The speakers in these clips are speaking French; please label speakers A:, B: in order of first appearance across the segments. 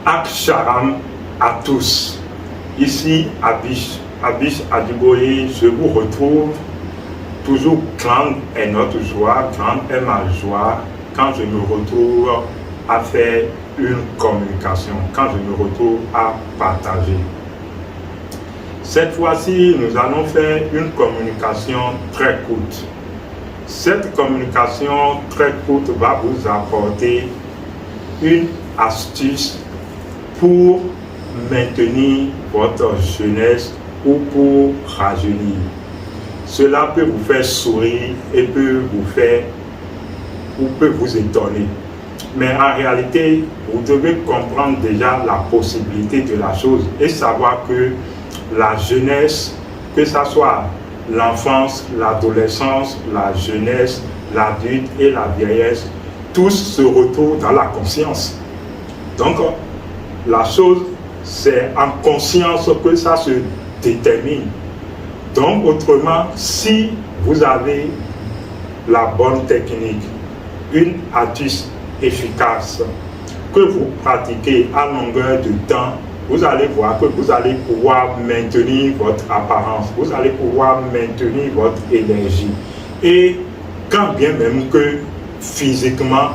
A: Ak-Charam à tous. Ici, Abish Adiboye, je vous retrouve. Toujours grande est notre joie, grande est ma joie quand je me retrouve à faire une communication, quand je me retrouve à partager. Cette fois-ci, nous allons faire une communication très courte. Cette communication très courte va vous apporter une astuce pour maintenir votre jeunesse ou pour rajeunir. Cela peut vous faire sourire et peut vous étonner. Mais en réalité, vous devez comprendre déjà la possibilité de la chose et savoir que la jeunesse, que ce soit l'enfance, l'adolescence, la jeunesse, l'adulte et la vieillesse, tous se retrouvent dans la conscience. Donc, la chose, c'est en conscience que ça se détermine. Donc, autrement, si vous avez la bonne technique, une astuce efficace que vous pratiquez à longueur de temps, vous allez voir que vous allez pouvoir maintenir votre apparence, vous allez pouvoir maintenir votre énergie. Et quand bien même que physiquement,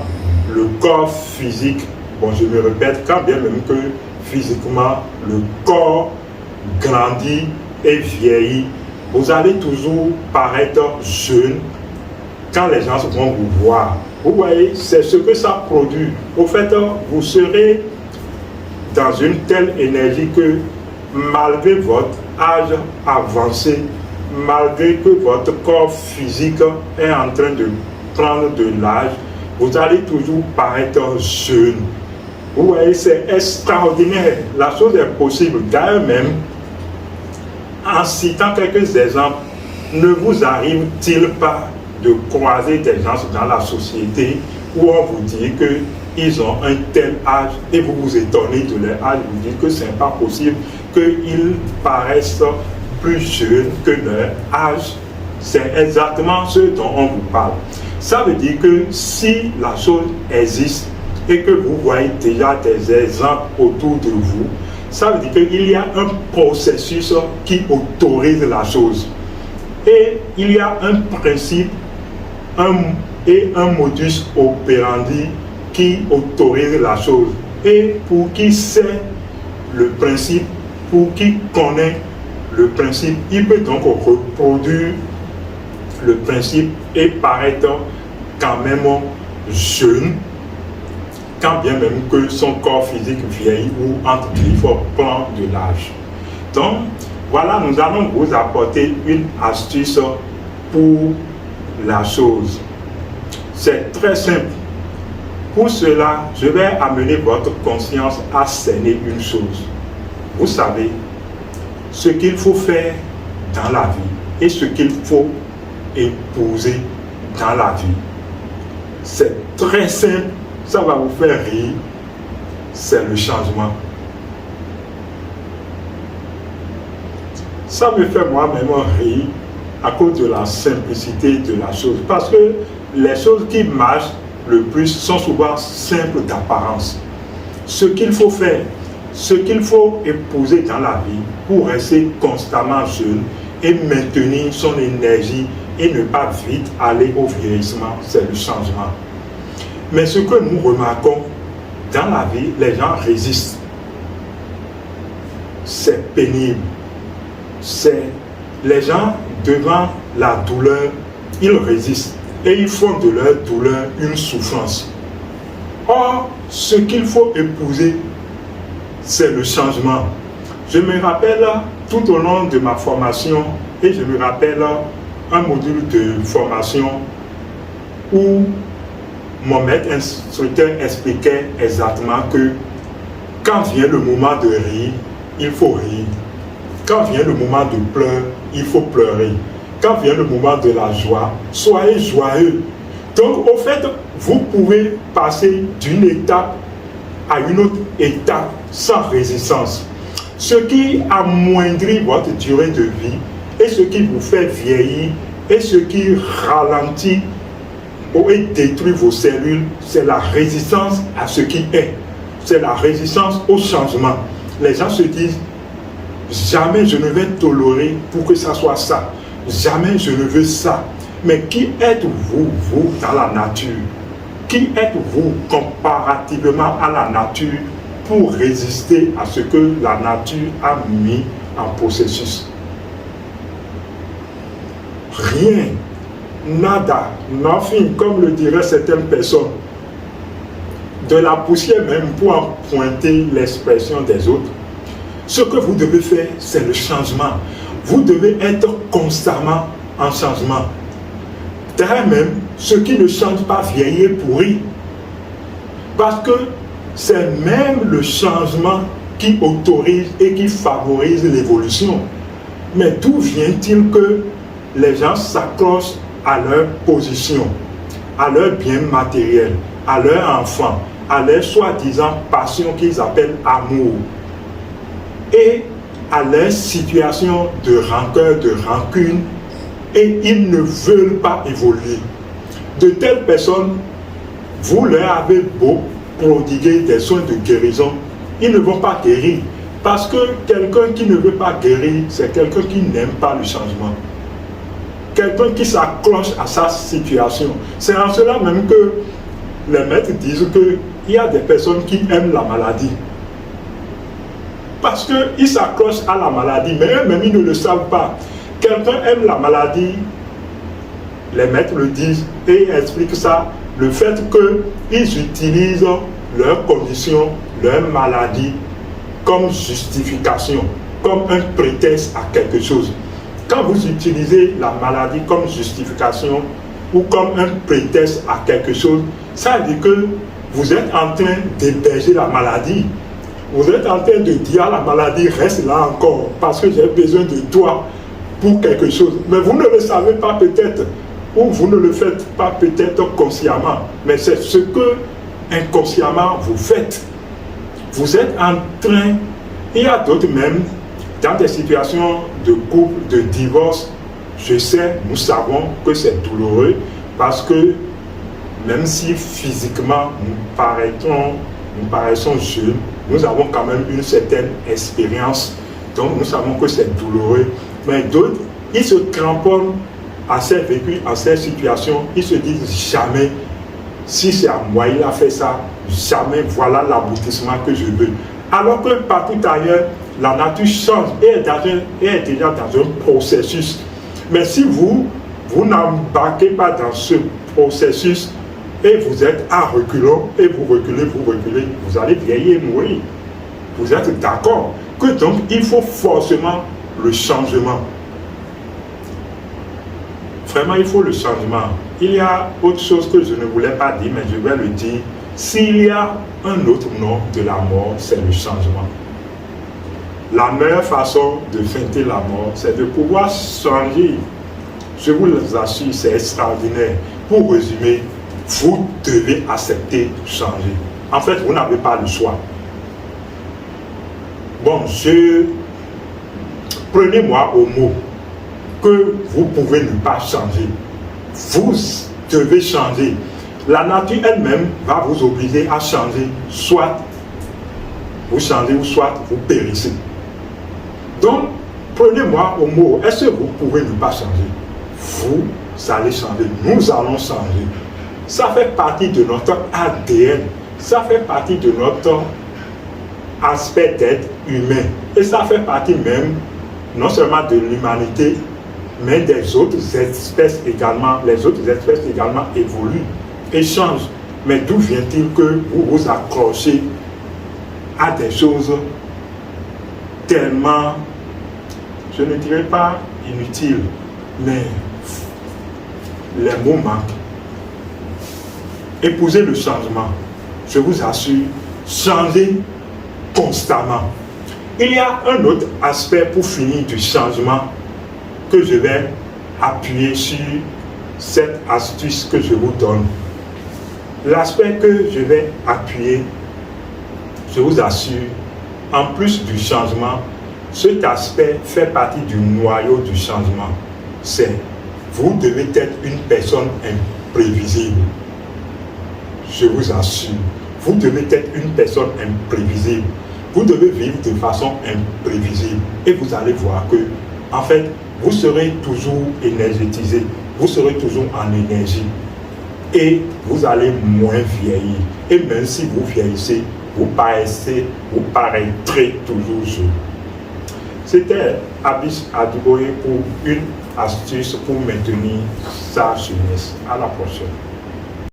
A: le corps physique, bon je me répète, quand bien même que physiquement, le corps grandit et vieillit, vous allez toujours paraître jeune quand les gens vont vous voir. Vous voyez, c'est ce que ça produit. Au fait, vous serez dans une telle énergie que malgré votre âge avancé, malgré que votre corps physique est en train de prendre de l'âge, vous allez toujours paraître jeune. Vous voyez, c'est extraordinaire. La chose est possible. D'ailleurs même, en citant quelques exemples, ne vous arrive-t-il pas de croiser des gens dans la société où on vous dit qu'ils ont un tel âge et vous vous étonnez de leur âge, vous dites que ce n'est pas possible, qu'ils paraissent plus jeunes que leur âge. C'est exactement ce dont on vous parle. Ça veut dire que si la chose existe et que vous voyez déjà des exemples autour de vous, ça veut dire qu'il y a un processus qui autorise la chose. Et il y a un principe et un modus operandi qui autorise la chose. Et pour qui sait le principe, pour qui connaît le principe, il peut donc reproduire le principe et paraître quand même jeune, quand bien même que son corps physique vieillit ou entre guillemets prend de l'âge. Donc, voilà, nous allons vous apporter une astuce pour la chose. C'est très simple. Pour cela, je vais amener votre conscience à cerner une chose. Vous savez ce qu'il faut faire dans la vie et ce qu'il faut épouser dans la vie. C'est très simple, ça va vous faire rire. C'est le changement. Ça me fait moi-même rire à cause de la simplicité de la chose. Parce que les choses qui marchent le plus sont souvent simples d'apparence. Ce qu'il faut faire, ce qu'il faut épouser dans la vie pour rester constamment jeune et maintenir son énergie et ne pas vite aller au vieillissement, c'est le changement. Mais ce que nous remarquons dans la vie, les gens résistent. C'est pénible. Les gens, devant la douleur, ils résistent et ils font de leur douleur une souffrance. Or, ce qu'il faut épouser, c'est le changement. Je me rappelle tout au long de ma formation, et je me rappelle un module de formation où mon maître instructeur expliquait exactement que quand vient le moment de rire, il faut rire. Quand vient le moment de pleurer, il faut pleurer. Quand vient le moment de la joie, soyez joyeux. Donc, au fait, vous pouvez passer d'une étape à une autre étape sans résistance. Ce qui amoindrit votre durée de vie et ce qui vous fait vieillir et ce qui ralentit et détruit vos cellules, c'est la résistance à ce qui est. c'est la résistance au changement. Les gens se disent, jamais je ne vais tolérer pour que ça soit ça. Jamais je ne veux ça. Mais qui êtes-vous, vous, dans la nature? Qui êtes-vous comparativement à la nature pour résister à ce que la nature a mis en processus? Rien, nada, nothing, comme le diraient certaines personnes. De la poussière même pour en pointer l'expression des autres. Ce que vous devez faire, c'est le changement. Vous devez être constamment en changement. D'ailleurs même, ce qui ne change pas vieillit et pourrit. Parce que c'est même le changement qui autorise et qui favorise l'évolution. Mais d'où vient-il que les gens s'accrochent à leur position, à leur bien matériel, à leur enfant, à leur soi-disant passion qu'ils appellent amour, et à leur situation de rancœur, de rancune, et ils ne veulent pas évoluer. De telles personnes, vous leur avez beau prodiguer des soins de guérison, ils ne vont pas guérir. Parce que quelqu'un qui ne veut pas guérir, c'est quelqu'un qui n'aime pas le changement. Quelqu'un qui s'accroche à sa situation. C'est en cela même que les maîtres disent qu'il y a des personnes qui aiment la maladie. Parce qu'ils s'accrochent à la maladie, mais eux-mêmes ils ne le savent pas. Quelqu'un aime la maladie, les maîtres le disent et expliquent ça, le fait qu'ils utilisent leur condition, leur maladie comme justification, comme un prétexte à quelque chose. Quand vous utilisez la maladie comme justification ou comme un prétexte à quelque chose, ça veut dire que vous êtes en train d'héberger la maladie. Vous êtes en train de dire à la maladie, reste là encore, parce que j'ai besoin de toi pour quelque chose. Mais vous ne le savez pas peut-être, ou vous ne le faites pas peut-être consciemment, mais c'est ce que inconsciemment vous faites. Vous êtes en train, il y a d'autres même, dans des situations de couple, de divorce, je sais, nous savons que c'est douloureux, parce que même si physiquement nous paraissons jeunes, nous avons quand même une certaine expérience, donc nous savons que c'est douloureux. Mais d'autres, ils se cramponnent à ces vécus, à ces situations, ils se disent jamais, si c'est à moi, il a fait ça, jamais, voilà l'aboutissement que je veux. Alors que partout ailleurs, la nature change et est déjà dans un processus. Mais si vous n'embarquez pas dans ce processus et vous êtes à reculons, et vous reculez, vous allez vieillir et mourir. Vous êtes d'accord que donc il faut forcément le changement. Vraiment, il faut le changement. Il y a autre chose que je ne voulais pas dire, mais je vais le dire. S'il y a un autre nom de la mort, c'est le changement. La meilleure façon de feinter la mort, c'est de pouvoir changer. Je vous assure, c'est extraordinaire. Pour résumer, vous devez accepter changer. En fait, vous n'avez pas le choix. Bon, prenez-moi au mot que vous pouvez ne pas changer. Vous devez changer. La nature elle-même va vous obliger à changer. Soit vous changez ou soit vous périssez. Donc, prenez-moi au mot. Est-ce que vous pouvez ne pas changer? Vous allez changer. Nous allons changer. Ça fait partie de notre ADN. Ça fait partie de notre aspect d'être humain. Et ça fait partie même, non seulement de l'humanité, mais des autres espèces également. Les autres espèces également évoluent et changent. Mais d'où vient-il que vous vous accrochez à des choses tellement, je ne dirais pas inutiles, mais les mots manquent. Épousez le changement. Je vous assure, changez constamment. Il y a un autre aspect pour finir du changement que je vais appuyer sur cette astuce que je vous donne. L'aspect que je vais appuyer, je vous assure, en plus du changement, cet aspect fait partie du noyau du changement. C'est, vous devez être une personne imprévisible. Je vous assure. vous devez être une personne imprévisible. Vous devez vivre de façon imprévisible. Et vous allez voir que, en fait, vous serez toujours énergétisé. Vous serez toujours en énergie. Et vous allez moins vieillir. Et même si vous vieillissez, vous paraîtrez toujours jeune. C'était Abyss Adeboye pour une astuce pour maintenir sa jeunesse. À la prochaine.